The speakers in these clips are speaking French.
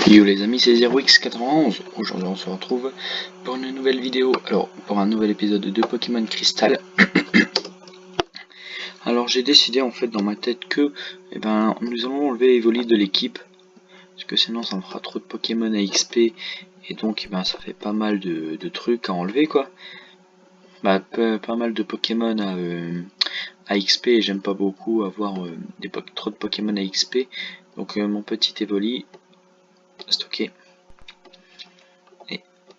Yo les amis, c'est ZeroX91. Aujourd'hui on se retrouve pour une nouvelle vidéo, alors pour un nouvel épisode de Pokémon Crystal. Alors j'ai décidé en fait dans ma tête que nous allons enlever Evoli de l'équipe, parce que sinon ça me fera trop de Pokémon à XP, et donc ça fait pas mal de trucs à enlever quoi. Pas mal de Pokémon à XP, et j'aime pas beaucoup avoir trop de Pokémon à XP, donc mon petit Evoli stocké.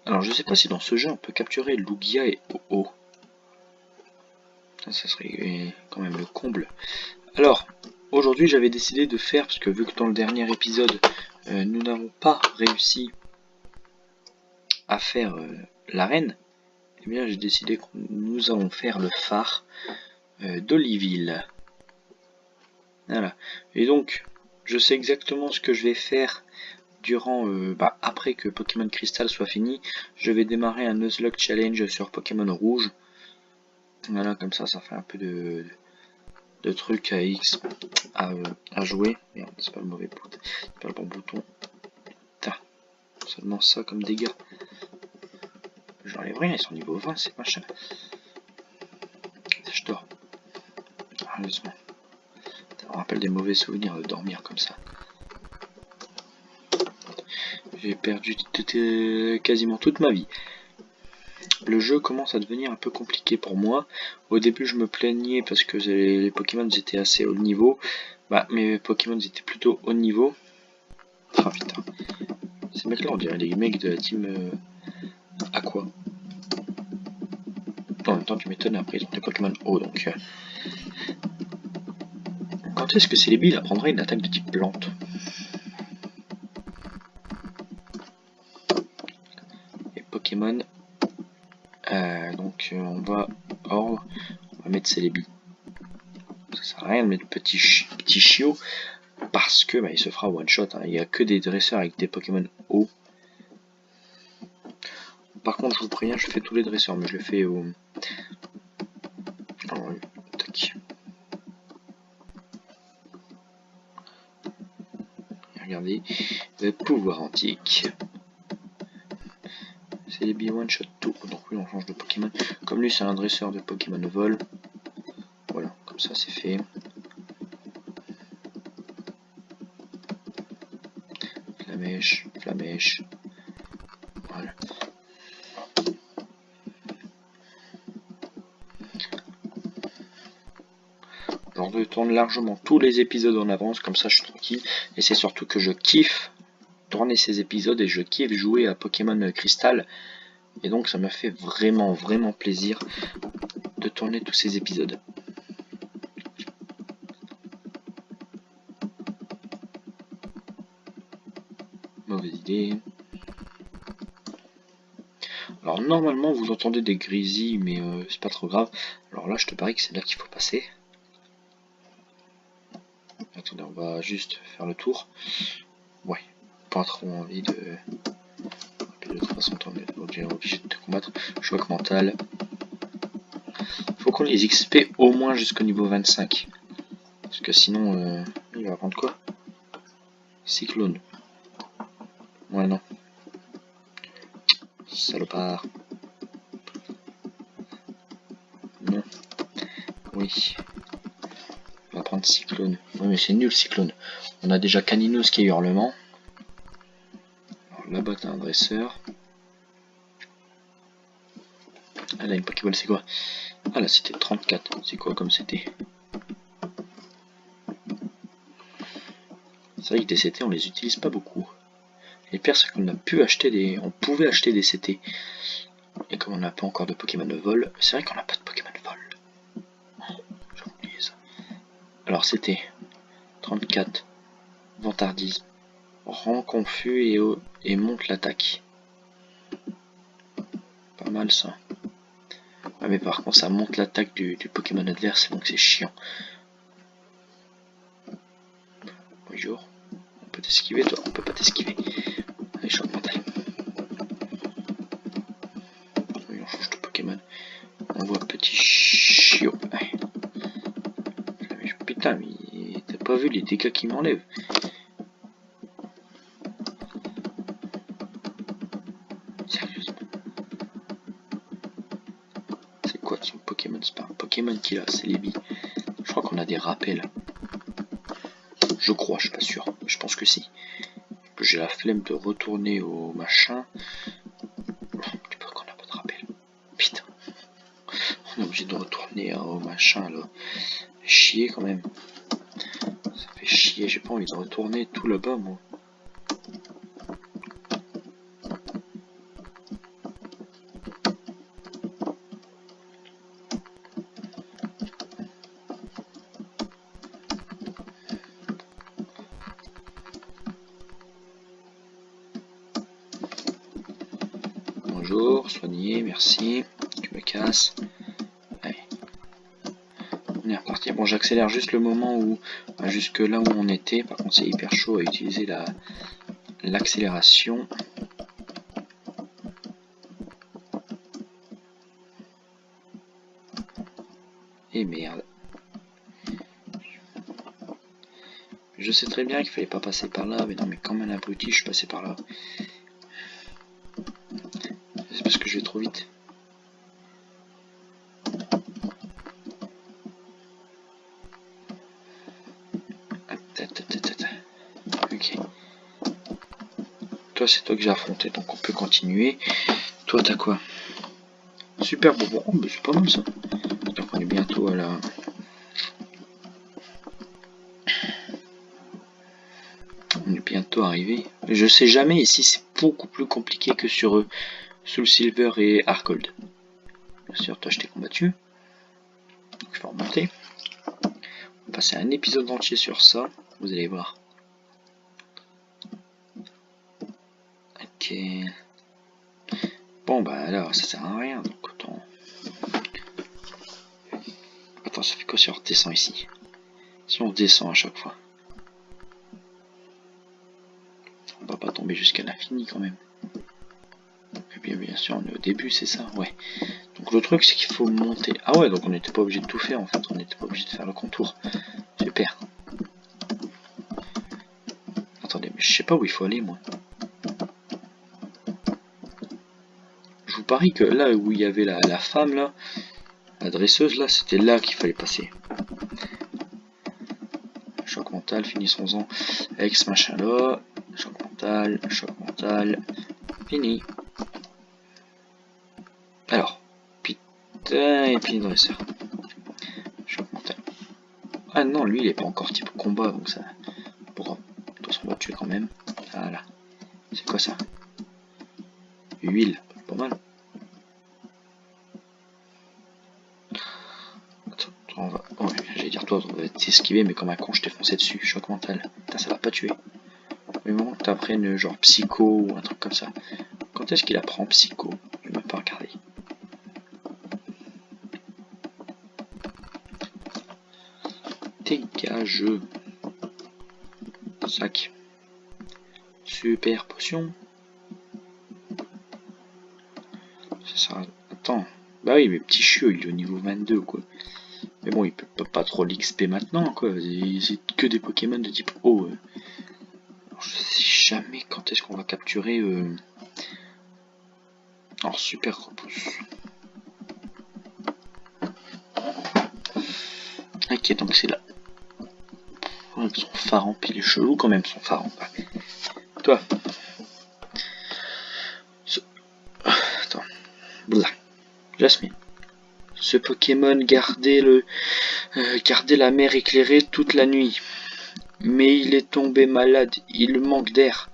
Alors je sais pas si dans ce jeu on peut capturer Lugia et Oh-Oh. Ça serait quand même le comble. Alors aujourd'hui j'avais décidé de faire, parce que vu que dans le dernier épisode nous n'avons pas réussi à faire l'arène, et bien j'ai décidé que nous allons faire le phare d'Oliville. Voilà. Et donc je sais exactement ce que je vais faire durant après que Pokémon Crystal soit fini. Je vais démarrer un Nuzlocke Challenge sur Pokémon Rouge. Voilà, comme ça fait un peu de trucs à jouer. Merde, c'est pas le mauvais bouton, c'est pas le bon bouton. Putain, seulement ça comme dégâts. J'enlève rien, ils sont niveau 20, c'est machin. Je dors. Heureusement. Ça me rappelle des mauvais souvenirs de dormir comme ça. J'ai perdu quasiment toute ma vie. Le jeu commence à devenir un peu compliqué pour moi. Au début je me plaignais parce que les Pokémon étaient assez haut niveau. Mes Pokémon étaient plutôt haut niveau. Ah putain. Ces mecs là on dirait les mecs de la team Aqua. En même temps tu m'étonnes, après ils ont des Pokémon haut donc... Quand est-ce que Celebi apprendrait une attaque de type plante? Et Pokémon... on va ordre, on va mettre Celebi. Ça sert à rien de mettre petit chiot, parce que il se fera one shot, hein. Il n'y a que des dresseurs avec des Pokémon hauts. Par contre je vous préviens, je fais tous les dresseurs, mais je le fais au... Alors, tac. Regardez, le pouvoir antique. C'est les B one shot tout, donc oui on change de Pokémon. Comme lui c'est un dresseur de Pokémon vol. Voilà, comme ça c'est fait. Flamèche, Flamèche. Voilà. Alors je tourne largement tous les épisodes en avance, comme ça je suis tranquille. Et c'est surtout que je kiffe tourner ces épisodes et je kiffe jouer à Pokémon Crystal. Et donc ça m'a fait vraiment plaisir de tourner tous ces épisodes. Mauvaise idée. Alors normalement vous entendez des grésilles, mais c'est pas trop grave. Alors là je te parie que c'est là qu'il faut passer. Attendez, on va juste faire le tour. Ouais, pas trop envie de... De toute façon on est obligé de combattre. Choc mental. Faut qu'on les XP au moins jusqu'au niveau 25. Parce que sinon il va prendre quoi? Cyclone. Ouais non. Salopard. Non. Oui. On va prendre Cyclone. Oui mais c'est nul Cyclone. On a déjà Caninos qui est hurlement. Alors là-bas t'as un dresseur. Ah là une Pokéball c'est quoi? Ah là c'était 34. C'est quoi comme c'était? C'est vrai que des CT on les utilise pas beaucoup. Et pire c'est qu'on a pu acheter des... On pouvait acheter des CT. Et comme on n'a pas encore de Pokémon de vol, c'est vrai qu'on n'a pas de Pokémon de vol. J'ai oublié ça. Alors c'était 34. Vantardise. Rend confus et monte l'attaque. Pas mal ça. Ouais mais par contre ça monte l'attaque du Pokémon adverse, donc c'est chiant. Bonjour. On peut t'esquiver toi? On peut pas t'esquiver. Allez, choc mental. Oui, on change de Pokémon. On voit petit chiot. Ouais. Putain mais t'as pas vu les dégâts qu'il m'enlève? quoi de son Pokémon? C'est pas un Pokémon qu'il a, c'est Lébi. Je crois qu'on a des rappels. Je crois, je suis pas sûr. Je pense que si. J'ai la flemme de retourner au machin. Tu peux qu'on a pas de rappel. Putain. On est obligé de retourner au machin là. Chier quand même. Ça fait chier, j'ai pas envie de retourner tout là-bas moi. Bonjour, soigné, merci. Tu me casses. Allez. On est reparti. Bon, j'accélère juste le moment où, jusque là où on était. Par contre, c'est hyper chaud à utiliser l'accélération. Et merde. Je sais très bien qu'il fallait pas passer par là, mais non, mais comme un abruti, je suis passé par là. C'est parce que je vais trop vite. Ok. Toi, c'est toi que j'ai affronté, donc on peut continuer. Toi, t'as quoi? Super bonbon. Oh, mais c'est pas mal ça. Donc on est bientôt à la... On est bientôt arrivé. Je sais jamais ici, c'est beaucoup plus compliqué que sur Soul Silver et Arcold. Bien sûr, toi je t'ai combattu. Donc je vais remonter. On va passer un épisode entier sur ça. Vous allez voir. Ok. Bon bah alors, ça sert à rien. Donc autant... Attends, ça fait quoi si on redescend ici? Si on redescend à chaque fois. On va pas tomber jusqu'à l'infini quand même. Et bien sûr, on est au début, c'est ça, ouais. Donc le truc, c'est qu'il faut monter. Ah ouais, donc on n'était pas obligé de tout faire en fait. On n'était pas obligé de faire le contour. Super. Attendez, mais je sais pas où il faut aller, moi. Je vous parie que là où il y avait la femme, là, la dresseuse, là, c'était là qu'il fallait passer. Choc mental, finissons-en avec ce machin-là. Choc mental, fini. Alors, putain, et puis dresseur. Choc mental. Ah non, lui, il est pas encore type combat, donc ça... Bon, de toute façon, on va tuer quand même. Voilà. C'est quoi ça? Huile, pas mal. Attends, on va... Oh, j'allais dire toi, on va t'esquiver, mais comme un con, je t'ai foncé dessus. Choc mental. Putain, ça va pas tuer. Mais bon, t'apprennes genre psycho ou un truc comme ça. Quand est-ce qu'il apprend psycho? Je vais même pas regarder. Dégage. Sac. Super potion. Ça sert à... Attends. Bah oui, mais petit chieux, il est au niveau 22 quoi. Mais bon, il peut pas trop l'XP maintenant quoi. C'est que des Pokémon de type eau. Alors, je sais jamais quand est-ce qu'on va capturer. Alors super repousse. Ok, donc c'est là. Avec son phare, puis il est chelou quand même son phare. Toi. Attends. Blah. Jasmine. Ce Pokémon gardait la mer éclairée toute la nuit. Mais il est tombé malade, il manque d'air.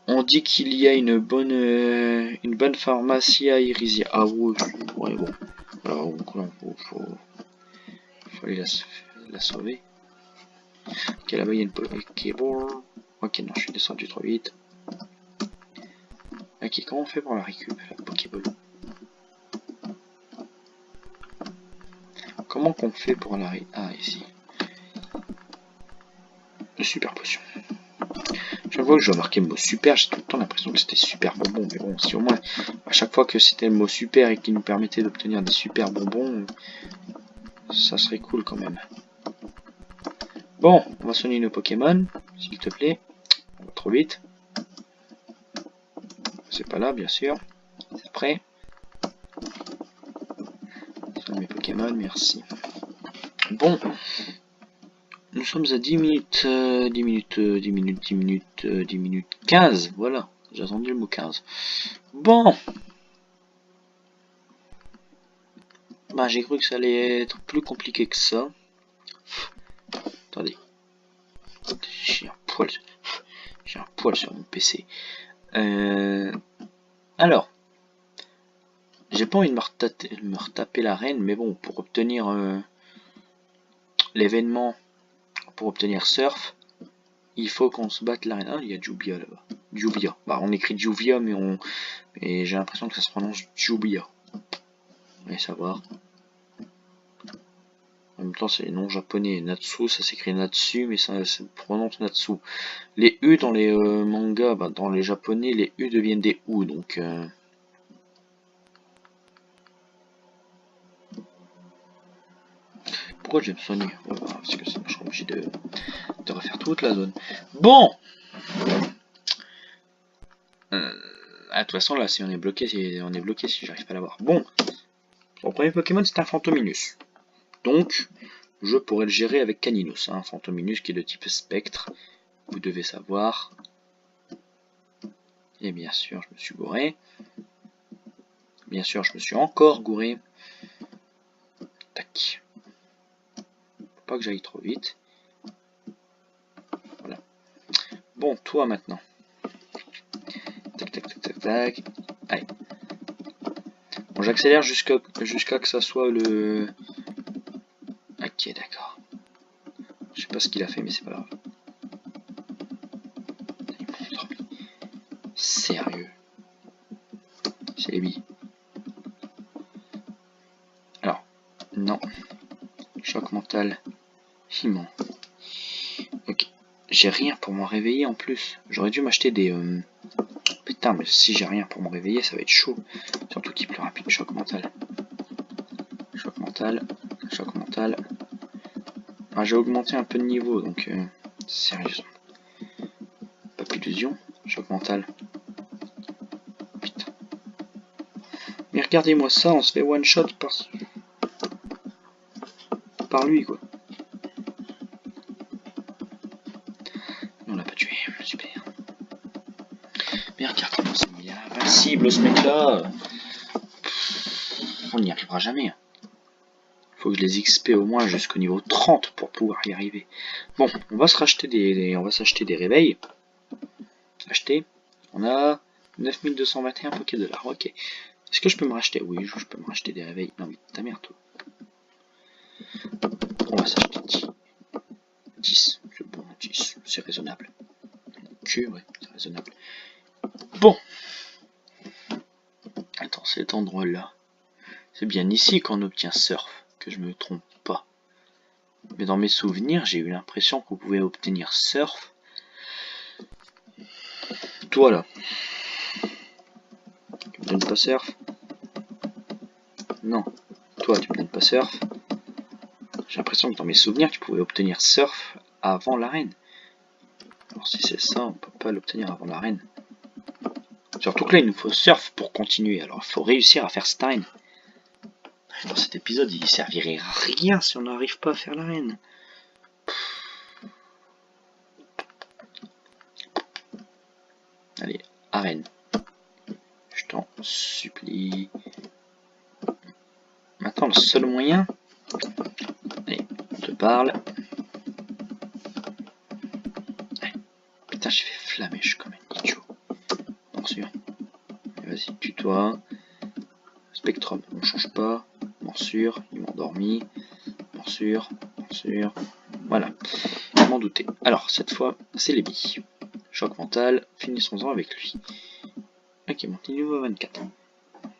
On dit qu'il y a une bonne pharmacie à Irisia. Ah ouais, bon. Alors, faut aller la sauver. Ok, là-bas il y a une Pokéball. Ok, non, je suis descendu trop vite. Ok, comment on fait pour la récup, la Pokéball? Comment qu'on fait pour la Ah, ici. Le super potion. Chaque fois que je marquais le mot super, j'ai tout le temps l'impression que c'était super bonbon. Mais bon, si au moins, à chaque fois que c'était le mot super et qu'il nous permettait d'obtenir des super bonbons, ça serait cool quand même. Bon, on va soigner nos Pokémon, s'il te plaît. On va trop vite. C'est pas là, bien sûr. C'est prêt. de mes Pokémon, merci. Bon, nous sommes à 10 minutes, 10 minutes 15, voilà, j'ai attendu le mot 15. Bon, bah j'ai cru que ça allait être plus compliqué que ça. Attendez, j'ai un poil sur mon PC. Alors, j'ai pas envie de me retaper l'arène, mais bon, pour obtenir l'événement, pour obtenir Surf, il faut qu'on se batte l'arène. Ah, il y a Jubia là-bas. Jubia. Bah, on écrit Juvia, mais j'ai l'impression que ça se prononce Jubia. Allez savoir. En même temps, c'est les noms japonais. Natsu, ça s'écrit Natsu, mais ça se prononce Natsu. Les U dans les mangas, bah, dans les japonais, les U deviennent des OU, donc... Pourquoi je vais me soigner? Parce que sinon je serai obligé de refaire toute la zone. Bon, de toute façon là, si on est bloqué, si j'arrive pas à l'avoir. Bon, mon premier Pokémon c'est un Phantominus. Donc, je pourrais le gérer avec Caninos. Un Phantominus qui est de type spectre. Vous devez savoir. Et bien sûr, je me suis gouré. Bien sûr, je me suis encore gouré. Tac. Faut pas que j'aille trop vite. Voilà. Bon, toi maintenant. Tac, tac, tac, tac, tac. Allez. Bon, j'accélère jusqu'à que ça soit le... Ok, d'accord. Je sais pas ce qu'il a fait, mais c'est pas grave. Sérieux. C'est les billes. Alors, non. Choc mental. Fiment. Ok. J'ai rien pour m'en réveiller en plus. J'aurais dû m'acheter des... Putain, mais si j'ai rien pour me réveiller, ça va être chaud. Surtout qu'il est plus rapide. Choc mental. Choc mental. Choc mental. Ah, j'ai augmenté un peu de niveau, donc... sérieusement. Papillusion. Choc mental. Putain. Mais regardez-moi ça, on se fait one shot par lui, quoi. On l'a pas tué, super. Mais regardez-moi ça, il est invincible ce mec-là. On n'y arrivera jamais. Faut que je les XP au moins jusqu'au niveau 30 pour pouvoir y arriver. Bon, on va se racheter on va s'acheter des réveils. Acheter. On a 9221 Pokédollars. Ok. Est-ce que je peux me racheter? Oui, je peux me racheter des réveils. Non mais ta merde toi. On va s'acheter 10. 10. C'est bon, 10. C'est raisonnable. Que ouais, c'est raisonnable. Bon. Attends, cet endroit-là. C'est bien ici qu'on obtient Surf. Que je me trompe pas. Mais dans mes souvenirs, j'ai eu l'impression qu'on pouvait obtenir Surf. Toi là. Tu me donnes pas Surf? Non. Toi, tu me donnes pas Surf? J'ai l'impression que dans mes souvenirs, tu pouvais obtenir Surf avant l'arène. Alors si c'est ça, on peut pas l'obtenir avant l'arène. Surtout que là, il nous faut Surf pour continuer. Alors il faut réussir à faire Stein. Dans cet épisode, il servirait à rien si on n'arrive pas à faire l'arène. Allez, arène. Je t'en supplie. Maintenant, le seul moyen... Allez, on te parle. Allez. Putain, j'ai fait flamèche comme un idiot. Morsure. Vas-y, tue-toi. Spectrum, on change pas. Morsure, il m'a endormi. Morsure, morsure. Voilà, je m'en doutais. Alors, cette fois, c'est les billes. Choc mental, finissons-en avec lui. Ok, mon petit niveau 24.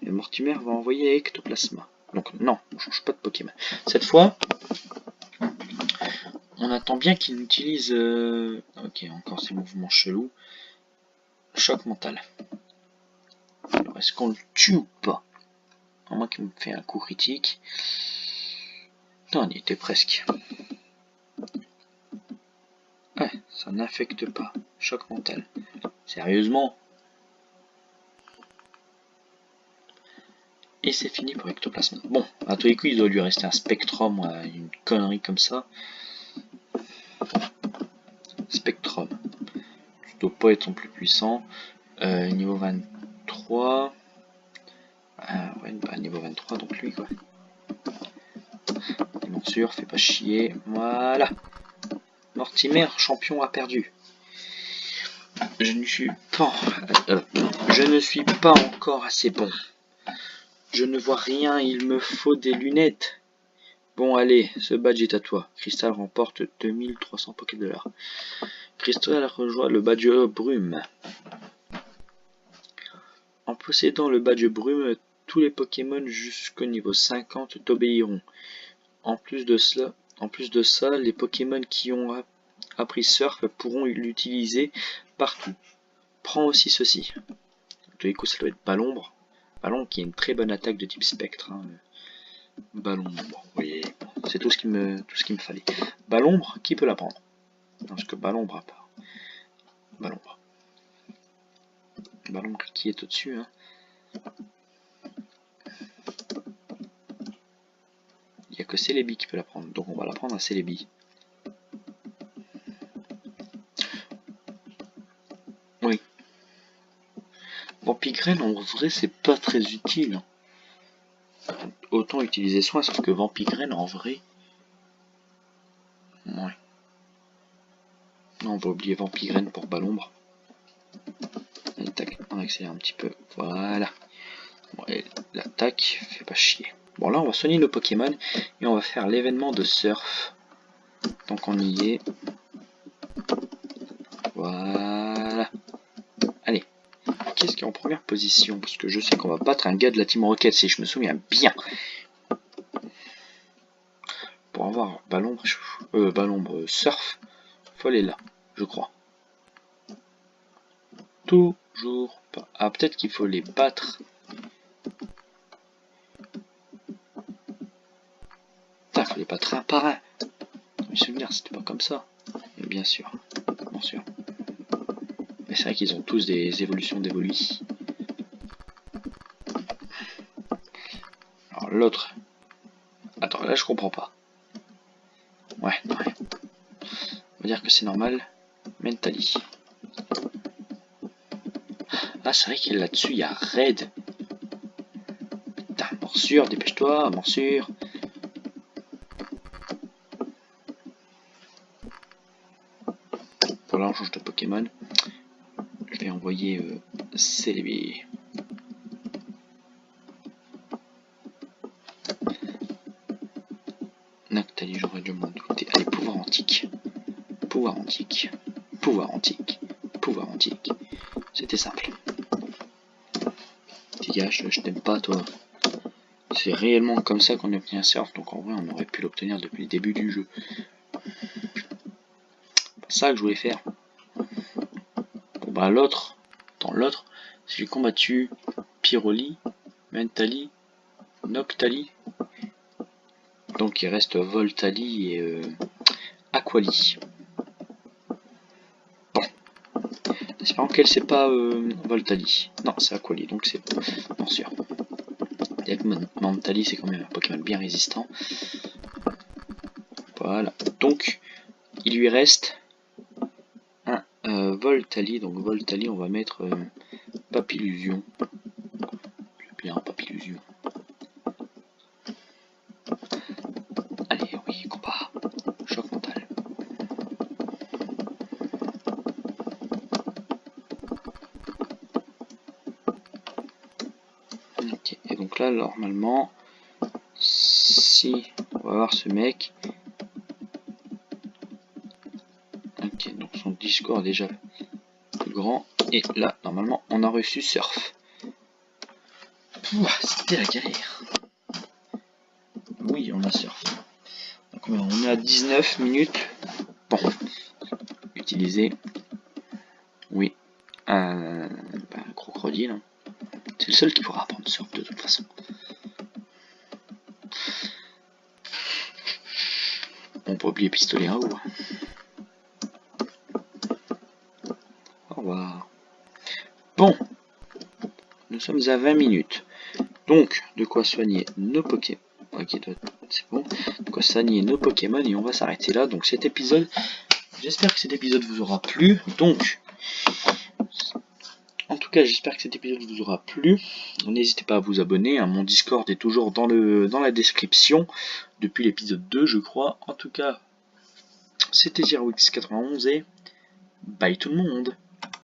Et Mortimer va envoyer Ectoplasma. Donc non, on change pas de Pokémon. Cette fois, on attend bien qu'il utilise... Ok, encore ces mouvements chelous. Choc mental. Alors, est-ce qu'on le tue ou pas? À moins qu'il me fait un coup critique. Non, on y était presque. Ouais, ça n'affecte pas. Choc mental. Sérieusement? Et c'est fini pour Ectoplasma. Bon, à tous les coups, il doit lui rester un Spectrum, une connerie comme ça. Spectrum. Ça doit pas être son plus puissant. Niveau 23. Ouais, bah, niveau 23, donc lui quoi. Morsure, fais pas chier. Voilà. Mortimer, champion a perdu. Je ne suis pas encore assez bon. Je ne vois rien, il me faut des lunettes. Bon allez, ce badge est à toi. Crystal remporte 2300 $. Crystal rejoint le badge brume. En possédant le badge brume, tous les Pokémon jusqu'au niveau 50 t'obéiront. En plus de ça, les Pokémon qui ont appris Surf pourront l'utiliser partout. Prends aussi ceci. De tous les coups, ça doit être Balombre. Balombre qui a une très bonne attaque de type Spectre. Hein. Balombre, bon, oui, c'est tout ce qu'il me fallait. Balombre, qui peut la prendre? Non, parce que Balombre a pas. Balombre. Balombre qui est au-dessus. Hein. Il n'y a que Celebi qui peut la prendre. Donc on va la prendre à Celebi. Oui. Vampigren en vrai c'est pas très utile. Autant utiliser soin, sauf que Vampigren en vrai. Ouais. Non, on va oublier Vampigren pour Balombre. Allez, tac, on accélère un petit peu. Voilà. Bon, l'attaque fait pas chier. Bon, là on va soigner nos Pokémon et on va faire l'événement de Surf. Donc on y est. Voilà. Allez. Qu'est-ce qui est en première position? Parce que je sais qu'on va battre un gars de la Team Rocket si je me souviens bien. Pour avoir Balombre Surf, faut aller là, je crois. Toujours pas. Ah, peut-être qu'il faut les battre. Putain, faut les battre un par un. Mes souvenirs, c'était pas comme ça. Mais bien sûr. Bien sûr. Mais c'est vrai qu'ils ont tous des évolutions d'évoluis. Alors l'autre. Attends, là je comprends pas. Ouais, ouais. On va dire que c'est normal. Mentally. Ah, c'est vrai qu'il y a là-dessus, il y a Red. Putain, morsure, dépêche-toi, morsure. Voilà, on change de Pokémon. Je vais envoyer Celebi. Noctali, j'aurais dû m'en douter. Allez, pouvoir antique. Pouvoir antique. Pouvoir antique. Pouvoir antique. C'était simple. Dégage, je t'aime pas, toi. C'est réellement comme ça qu'on obtient un surf, donc en vrai, on aurait pu l'obtenir depuis le début du jeu. C'est ça que je voulais faire. Bon, bah, l'autre, dans l'autre, si j'ai combattu Pyroli, Mentali, Noctali. Donc il reste Voltali et Aquali. Bon. Espérons qu'elle c'est pas Voltali. Non, c'est Aquali, donc c'est bon sûr. Mentali c'est quand même un Pokémon bien résistant. Voilà. Donc il lui reste un Voltali. Donc Voltali on va mettre Papillusion. C'est bien Papillusion. Allez, oui, combat. Choc mental. Ok, et donc là, normalement, si on va voir ce mec. Ok, donc son discours est déjà plus grand. Et là, normalement, on a reçu Surf. C'était la galère. Oui, on a Surf. Donc, on est à 19 minutes. Bon, utiliser. Oui, un crocodile. Hein. C'est le seul qui pourra apprendre Surf de toute façon. On peut oublier pistolet à eau. Au revoir. Bon, nous sommes à 20 minutes. Donc, de quoi soigner nos Pokémon. Ok, c'est bon. De quoi soigner nos Pokémon et on va s'arrêter là. Donc cet épisode, j'espère que cet épisode vous aura plu. Donc, en tout cas, j'espère que cet épisode vous aura plu. N'hésitez pas à vous abonner. Mon Discord est toujours dans la description depuis l'épisode 2, je crois. En tout cas, c'était Girwix91 et bye tout le monde.